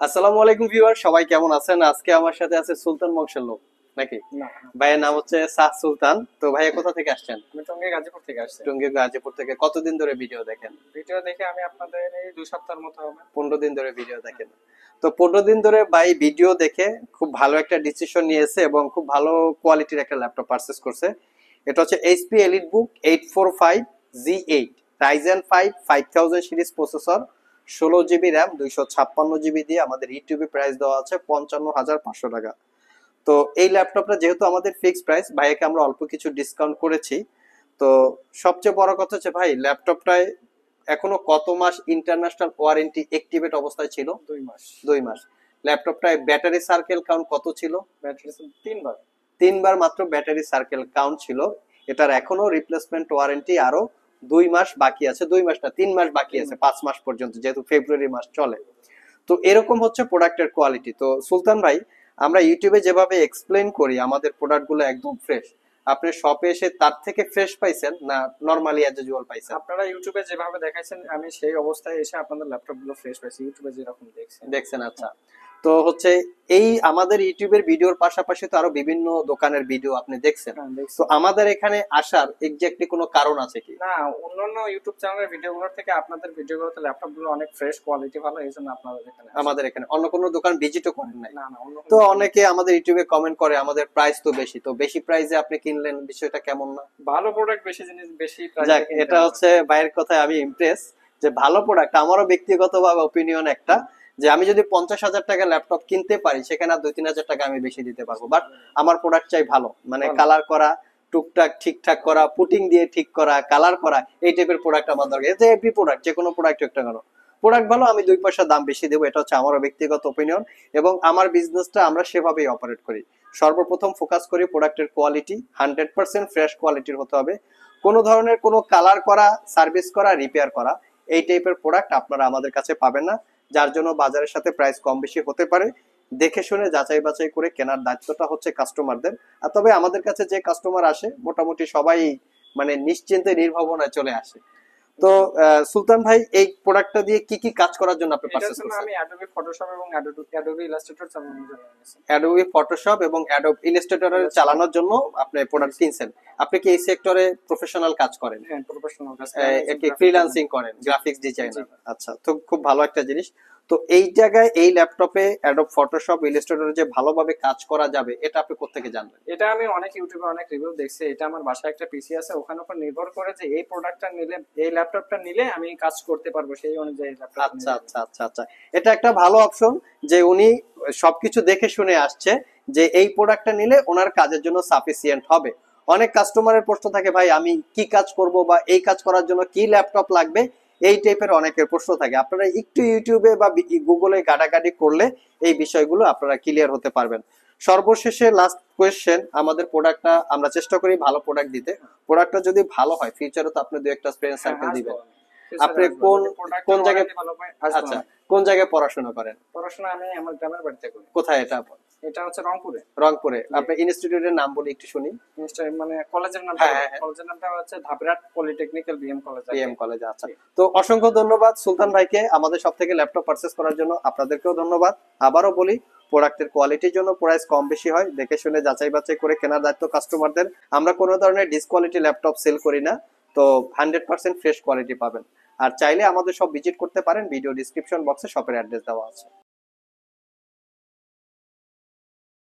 আসসালামু আলাইকুম ভিউয়ার, সবাই কেমন আছেন? আজকে আমার সাথে আছে সুলতান বংশের লোক নাকি? না, ভাইয়ের নাম হচ্ছে সাহ সুলতান। তো ভাইয়া কোথা থেকে আসছেন? আমি টঙ্গী গাজীপুর থেকে আসছি। টঙ্গী গাজীপুর থেকে। কতদিন ধরে ভিডিও দেখেন? ভিডিও দেখে আমি আপনাদের এই 2 সপ্তাহের মতো হবে। 15 দিন ধরে ভিডিও দেখেন। তো 15 দিন ধরে ভাই ভিডিও দেখে খুব ভালো একটা ডিসিশন নিয়েছে এবং খুব ভালো কোয়ালিটির একটা ল্যাপটপ পারচেস করছে। এটা হচ্ছে HP EliteBook 845G8 Ryzen 5 5000 series processor, 16 GB RAM, 256 GB দিয়ে আমাদের ইউটিউবে প্রাইস দেওয়া আছে 55,500 টাকা। তো এই ল্যাপটপটা যেহেতু আমাদের ফিক্সড প্রাইস, ভাইয়াকে আমরা অল্প কিছু ডিসকাউন্ট করেছি। তো সবচেয়ে বড় কথা হচ্ছে ভাই, ল্যাপটপটায় এখনো কত মাস ইন্টারন্যাশনাল ওয়ারেন্টি অ্যাক্টিভেট অবস্থায় ছিল? 2 মাস। 2 মাস। ল্যাপটপটায় ব্যাটারি সার্কেল কাউন্ট কত ছিল? ব্যাটারি 3 বার। 3 বার মাত্র ব্যাটারি সার্কেল কাউন্ট ছিল। এটার এখনো রিপ্লেসমেন্ট ওয়ারেন্টি আরো 2 মাস বাকি আছে। 2 মাস না, 3 মাস বাকি আছে, 5 মাস পর্যন্ত, যেহেতু ফেব্রুয়ারি মাস চলে। তো এরকম হচ্ছে প্রোডাক্টের কোয়ালিটি। তো সুলতান ভাই, আমরা ইউটিউবে যেভাবে এক্সপ্লেন করি আমাদের প্রোডাক্টগুলো একদম ফ্রেশ, আপনি শপে এসে তার থেকে ফ্রেশ পাইছেন না নরমালি অ্যাজ ইউজুয়াল পাইছেন? আপনারা ইউটিউবে যেভাবে দেখাইছেন আমি সেই অবস্থায় এসে আপনাদের ল্যাপটপ গুলো ফ্রেশ পাইছি, ইউটিউবে যেরকম দেখছেন। দেখছেন? আচ্ছা। তো হচ্ছে এই আমাদের ইউটিউবের ভিডিওর পাশাপাশি তো আরো বিভিন্ন দোকানের ভিডিও আপনি দেখছেন। হ্যাঁ, দেখছি। তো আমাদের এখানে আসার এক্স্যাক্টলি কোনো কারণ আছে কি? না, অন্যান্য ইউটিউব চ্যানেলের ভিডিওগুলোর থেকে আপনাদের ভিডিওগুলোতে ল্যাপটপ গুলো অনেক ফ্রেশ, কোয়ালিটি ভালো, এই জন্য আপনাদের এখানে আসা। আমাদের এখানে অন্য কোনো দোকান ভিজিটও করেন নাই? না না, অন্য তো কোনো অনেকে আমাদের ইউটিউবে কমেন্ট করে আমাদের প্রাইস তো বেশি, তো বেশি প্রাইসে আপনি কিনলেন, বিষয়টা কেমন না? ভালো প্রোডাক্ট বেশি জিনিস বেশি প্রাইসে যাক, কিনতে এটা হবে। হচ্ছে ভাইয়ের কথায় আমি ইমপ্রেস যে ভালো প্রোডাক্ট। আমারও ব্যক্তিগতভাবে ওপিনিয়ন একটা, যে আমি যদি 50,000 টাকা ল্যাপটপ কিনতে পারি, সেখানে আর 2-3 হাজার টাকা আমি বেশি দিতে পারবো, বাট আমার প্রোডাক্ট চাই ভালো, মানে ভালো। কালার করা, টুকটাক ঠিকঠাক করা, পুটিং দিয়ে ঠিক করা, কালার করা, এই টাইপের প্রোডাক্ট আমার দরকার। এতে এভরি প্রোডাক্ট, যে কোনো প্রোডাক্ট একটা কেন, প্রোডাক্ট ভালো, আমি 2 পয়সা দাম বেশি দেবো, এটা হচ্ছে আমারও ব্যক্তিগত ওপিনিয়ন। এবং আমার বিজনেসটা আমরা সেভাবেই অপারেট করি। সর্বপ্রথম ফোকাস করি প্রোডাক্টের কোয়ালিটি, 100% ফ্রেশ কোয়ালিটির হতে হবে। কোনো ধরনের কোনো কালার করা, সার্ভিস করা, রিপেয়ার করা, এই টাইপের প্রোডাক্ট আপনারা আমাদের কাছে পাবেন না। যার জন্য বাজারের সাথে প্রাইস কম বেশি হতে পারে। দেখে শুনে যাচাই বাছাই করে কেনার দায়িত্বটা হচ্ছে কাস্টমারদের। আর তবে আমাদের কাছে যে কাস্টমার আসে মোটামুটি সবাই মানে নিশ্চিন্তে নির্ভাবনায় চলে আসে। তো সুলতান ভাই, এই প্রোডাক্টটা দিয়ে কি কি কাজ করার জন্য আপনি এটার পারচেজ জন্য করছেন? আমি অ্যাডোবি ফটোশপ এবং অ্যাডোবি ইলাস্ট্রেটর চালানোর জন্য নিয়েছি। অ্যাডোবি ফটোশপ এবং অ্যাডোব ইলাস্ট্রেটর চালানোর জন্য আপনি প্রোডাক্ট কিনছেন। আপনি কি এই সেক্টরে প্রফেশনাল কাজ করেন? হ্যাঁ, প্রফেশনাল কাজ। কি ফ্রিল্যান্সিং করেন, গ্রাফিক্স ডিজাইনার? আচ্ছা, তো খুব ভালো একটা জিনিস। তো এই জায়গায় এই ল্যাপটপে অ্যাডোব ফটোশপ ইলাস্ট্রেটরে যে ভালোভাবে কাজ করা যাবে, এটা আপনি কোত্থেকে জানবেন? এটা আমি অনেক ইউটিউবে অনেক রিভিউ দেখছি। এটা আমার বাসায় একটা পিসি আছে, ওখানে উপর নির্ভর করে যে এই প্রোডাক্টটা নিলে, এই ল্যাপটপটা নিলে আমি কাজ করতে পারবো, সেই অনুযায়ী ল্যাপটপ। আচ্ছা আচ্ছা আচ্ছা আচ্ছা, এটা একটা ভালো অপশন যে উনি সবকিছু দেখে শুনে আসছে যে এই প্রোডাক্টটা নিলে ওনার কাজের জন্য সাফিসিয়েন্ট হবে। অনেক কাস্টমারের প্রশ্ন থাকে, ভাই আমি কি কাজ করব বা এই কাজ করার জন্য কি ল্যাপটপ লাগবে, এই টাইপের অনেকের প্রশ্ন থাকে। আপনারা একটু ইউটিউবে বা গুগলে ঘাটাঘাটি করলে এই বিষয়গুলো আপনারা ক্লিয়ার হতে পারবেন। সর্বশেষে লাস্ট কোয়েশ্চেন, আমাদের প্রোডাক্টটা আমরা চেষ্টা করি ভালো প্রোডাক্ট দিতে। প্রোডাক্টটা যদি ভালো হয়, ফিউচারে তো আপনি 2-1টা ফ্রেন্ড সার্কেল দিবেন। আপনি কোন জায়গায়, আচ্ছা, কোন জায়গায় পড়াশোনা করেন? পড়াশোনা আমি আমার গ্রামের বাড়িতে করি। কোথায় এটা? এটা হচ্ছে রংপুরে। রংপুরে। আপনার ইনস্টিটিউটের নাম বলি একটু শুনি। মানে কলেজের নাম, হ্যাঁ, হ্যাঁ। কলেজের নামটা হচ্ছে Dhaprat polytechnical BM college. PM college. আচ্ছা, তো অসংখ্য ধন্যবাদ সুলতান ভাইকে আমাদের সব থেকে ল্যাপটপ পারচেস করার জন্য। আপনাদেরকেও ধন্যবাদ। আবারও বলি, প্রোডাক্টের কোয়ালিটির জন্য প্রাইস কম বেশি হয়, দেখে শুনে যাচাই বাছাই করে কেনার দায়িত্ব কাস্টমারদের। আমরা কোনো ধরনের ডিসকোয়ালিটি ল্যাপটপ সেল করি না। তো 100% ফ্রেশ কোয়ালিটি পাবেন। আর চাইলে আমাদের সব ভিজিট করতে পারেন, ভিডিও ডিসক্রিপশন বক্সে শপের অ্যাড্রেস দেওয়া আছে।